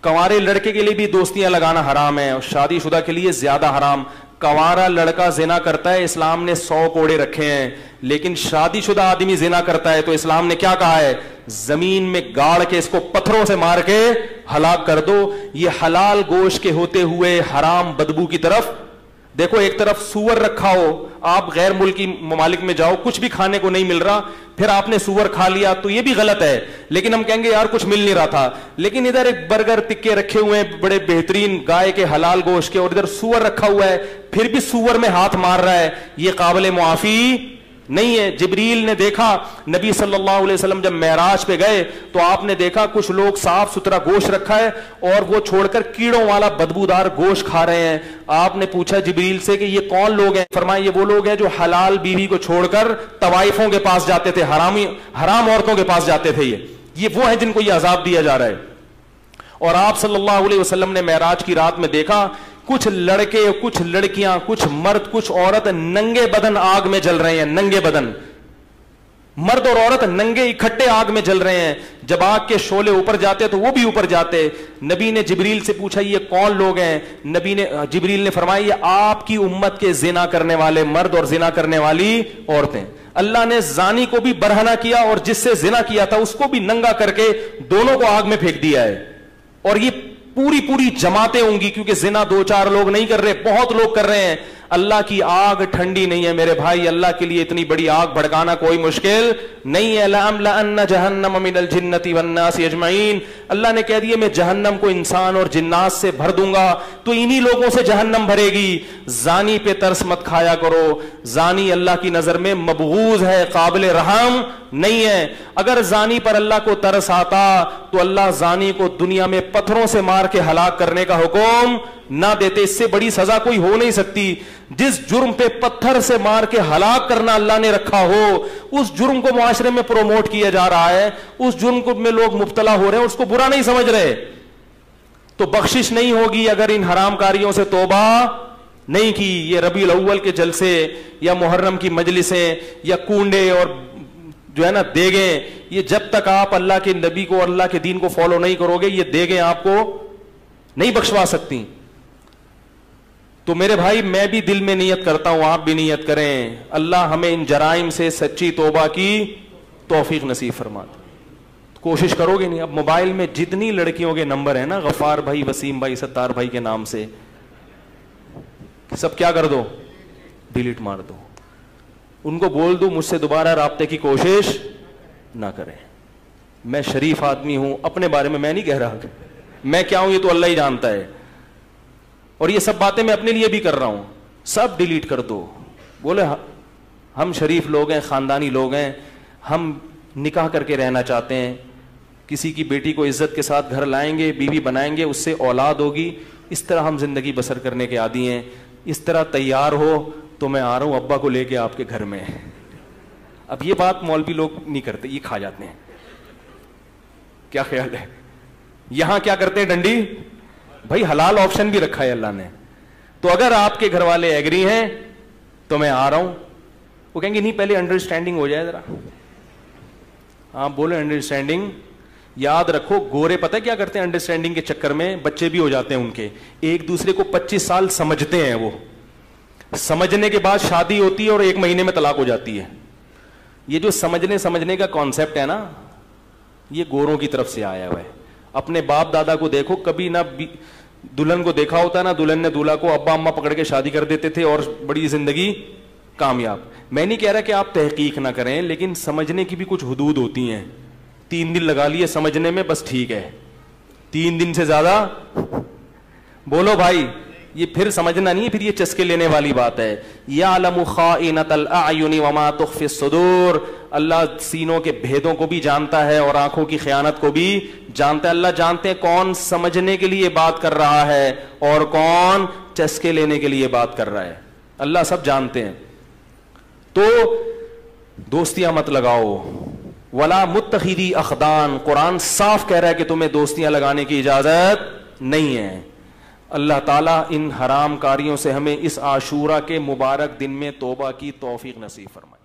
کنوارے لڑکے کے لیے بھی دوستیاں لگانا حرام ہے اور شادی شدہ کے لیے زیادہ حرام. کنوارا لڑکا زنا کرتا ہے اسلام نے 100 کوڑے رکھے ہیں, لیکن شادی شدہ آدمی زنا کرتا ہے تو اسلام نے کیا کہا ہے, زمین میں گاڑ کے اس کو پتھروں سے مار کے ہلاک کر دو. یہ حلال گوشت کے ہوتے ہوئے حرام بدبو کی طرف دیکھو. ایک طرف سور رکھا ہو, آپ غیر ملکی ممالک میں جاؤ, کچھ بھی کھانے کو نہیں مل رہا, پھر آپ نے سور کھا لیا تو یہ بھی غلط ہے, لیکن ہم کہیں گے یار کچھ مل نہیں رہا تھا. لیکن ادھر ایک برگر ٹکے رکھے ہوئے ہیں بڑے بہترین گائے کے حلال گوشت کے, اور ادھر سور رکھا ہوا ہے, پھر بھی سور میں ہاتھ مار رہا ہے, یہ قابل معافی نہیں ہے. جبریل نے دیکھا نبی صلی اللہ علیہ وسلم جب معراج پہ گئے تو آپ نے دیکھا کچھ لوگ صاف ستھرا گوشت رکھا ہے اور وہ چھوڑ کر کیڑوں والا بدبودار گوشت کھا رہے ہیں. آپ نے پوچھا جبریل سے کہ یہ کون لوگ ہیں؟ فرمایا یہ وہ لوگ ہیں جو حلال بیوی کو چھوڑ کر طوائفوں کے پاس جاتے تھے, حرام عورتوں کے پاس جاتے تھے. یہ وہ ہیں جن کو یہ عذاب دیا جا رہا ہے. اور آپ صلی اللہ علیہ وسلم نے معراج کی رات میں دیکھا کچھ لڑکے, کچھ لڑکیاں, کچھ مرد, کچھ عورت ننگے بدن آگ میں جل رہے ہیں. ننگے بدن, مرد اور عورت ننگے اکٹھے آگ میں جل رہے ہیں. جب آگ کے شعلے اوپر جاتے تو وہ بھی اوپر جاتے. نبی نے جبریل سے پوچھا یہ کون لوگ ہیں؟ جبریل نے فرمایا یہ آپ کی امت کے زنا کرنے والے مرد اور زنا کرنے والی عورتیں. اللہ نے زانی کو بھی برہنہ کیا اور جس سے زنا کیا تھا اس کو بھی ننگا کر کے دونوں کو آگ میں پھینک دیا ہے. اور یہ پوری جماعتیں ہوں گی, کیونکہ زنا 2-4 لوگ نہیں کر رہے, بہت لوگ کر رہے ہیں. اللہ کی آگ ٹھنڈی نہیں ہے میرے بھائی, اللہ کے لیے اتنی بڑی آگ بھڑکانا کوئی مشکل نہیں ہے. لَأَمْلَأَنَّ جَهَنَّمَ مِنَ الْجِنَّةِ وَالنَّاسِ أَجْمَعِينَ. اللہ نے کہہ دیا میں جہنم کو انسان اور جنات سے بھر دوں گا, تو انہی لوگوں سے جہنم بھرے گی. زانی پہ ترس مت کھایا کرو, زانی اللہ کی نظر میں مبغوض ہے, قابل رحم نہیں ہے. اگر زانی پر اللہ کو ترس آتا تو اللہ زانی کو دنیا میں پتھروں سے مار کے ہلاک کرنے کا حکم نہ دیتے. اس سے بڑی سزا کوئی ہو نہیں سکتی. جس جرم پہ پتھر سے مار کے ہلاک کرنا اللہ نے رکھا ہو, اس جرم کو معاشرے میں پروموٹ کیا جا رہا ہے, اس جرم کو میں لوگ مبتلا ہو رہے ہیں, اس کو برا نہیں سمجھ رہے, تو بخشش نہیں ہوگی اگر ان حرام کاریوں سے توبہ نہیں کی. یہ ربیع الاول کے جلسے یا محرم کی مجلسیں یا کنڈے اور جو ہے نا دیگیں, یہ جب تک آپ اللہ کے نبی کو اور اللہ کے دین کو فالو نہیں کرو گے, یہ دیگیں آپ کو نہیں بخشوا سکتی. تو میرے بھائی میں بھی دل میں نیت کرتا ہوں, آپ بھی نیت کریں, اللہ ہمیں ان جرائم سے سچی توبہ کی توفیق نصیب فرما. کوشش کرو گے نہیں؟ اب موبائل میں جتنی لڑکیوں کے نمبر ہیں نا, غفار بھائی, وسیم بھائی, ستار بھائی کے نام سے, سب کیا کر دو, ڈیلیٹ مار دو. ان کو بول دو مجھ سے دوبارہ رابطے کی کوشش نہ کریں. میں شریف آدمی ہوں, اپنے بارے میں نہیں کہہ رہا, میں کیا ہوں یہ تو اللہ ہی جانتا ہے, اور یہ سب باتیں میں اپنے لیے بھی کر رہا ہوں. سب ڈیلیٹ کر دو. بولے ہم شریف لوگ ہیں, خاندانی لوگ ہیں, ہم نکاح کر کے رہنا چاہتے ہیں, کسی کی بیٹی کو عزت کے ساتھ گھر لائیں گے, بیوی بنائیں گے, اس سے اولاد ہوگی, اس طرح ہم زندگی بسر کرنے کے عادی ہیں. اس طرح تیار ہو تو میں آ رہا ہوں ابا کو لے کے آپ کے گھر میں. اب یہ بات مولوی لوگ نہیں کرتے, یہ کھا جاتے ہیں. کیا خیال ہے؟ یہاں کیا کرتے ہیں ڈنڈی, بھائی حلال آپشن بھی رکھا ہے اللہ نے. تو اگر آپ کے گھر والے ایگری ہیں تو میں آ رہا ہوں. وہ کہیں گے نہیں پہلے انڈرسٹینڈنگ ہو جائے ذرا. آپ بولے انڈرسٹینڈنگ, یاد رکھو گورے پتہ کیا کرتے ہیں انڈرسٹینڈنگ کے چکر میں, بچے بھی ہو جاتے ہیں ان کے, ایک دوسرے کو 25 سال سمجھتے ہیں, وہ سمجھنے کے بعد شادی ہوتی ہے اور 1 مہینے میں طلاق ہو جاتی ہے. یہ جو سمجھنے کا کانسیپٹ ہے نا, یہ گوروں کی طرف سے آیا ہوا ہے. اپنے باپ دادا کو دیکھو, کبھی نہ دلہن کو دیکھا ہوتا نا, دلہن نے دولہا کو ابا اماں پکڑ کے شادی کر دیتے تھے اور بڑی زندگی کامیاب. میں نہیں کہہ رہا کہ آپ تحقیق نہ کریں, لیکن سمجھنے کی بھی کچھ حدود ہوتی ہیں. 3 دن لگا لیے سمجھنے میں, بس ٹھیک ہے. 3 دن سے زیادہ بولو بھائی, یہ پھر سمجھنا نہیں ہے, پھر یہ چسکے لینے والی بات ہے. یعلم خائنۃ الاعین وما تخفی الصدور. اللہ سینوں کے بھیدوں کو بھی جانتا ہے اور آنکھوں کی خیانت کو بھی جانتا ہے. اللہ جانتے ہیں کون سمجھنے کے لیے بات کر رہا ہے اور کون چسکے لینے کے لیے بات کر رہا ہے. اللہ سب جانتے ہیں. تو دوستیاں مت لگاؤ. ولا متخذی اخدان, قرآن صاف کہہ رہا ہے کہ تمہیں دوستیاں لگانے کی اجازت نہیں ہے. اللہ تعالیٰ ان حرام کاریوں سے ہمیں اس عاشورہ کے مبارک دن میں توبہ کی توفیق نصیب فرمائے.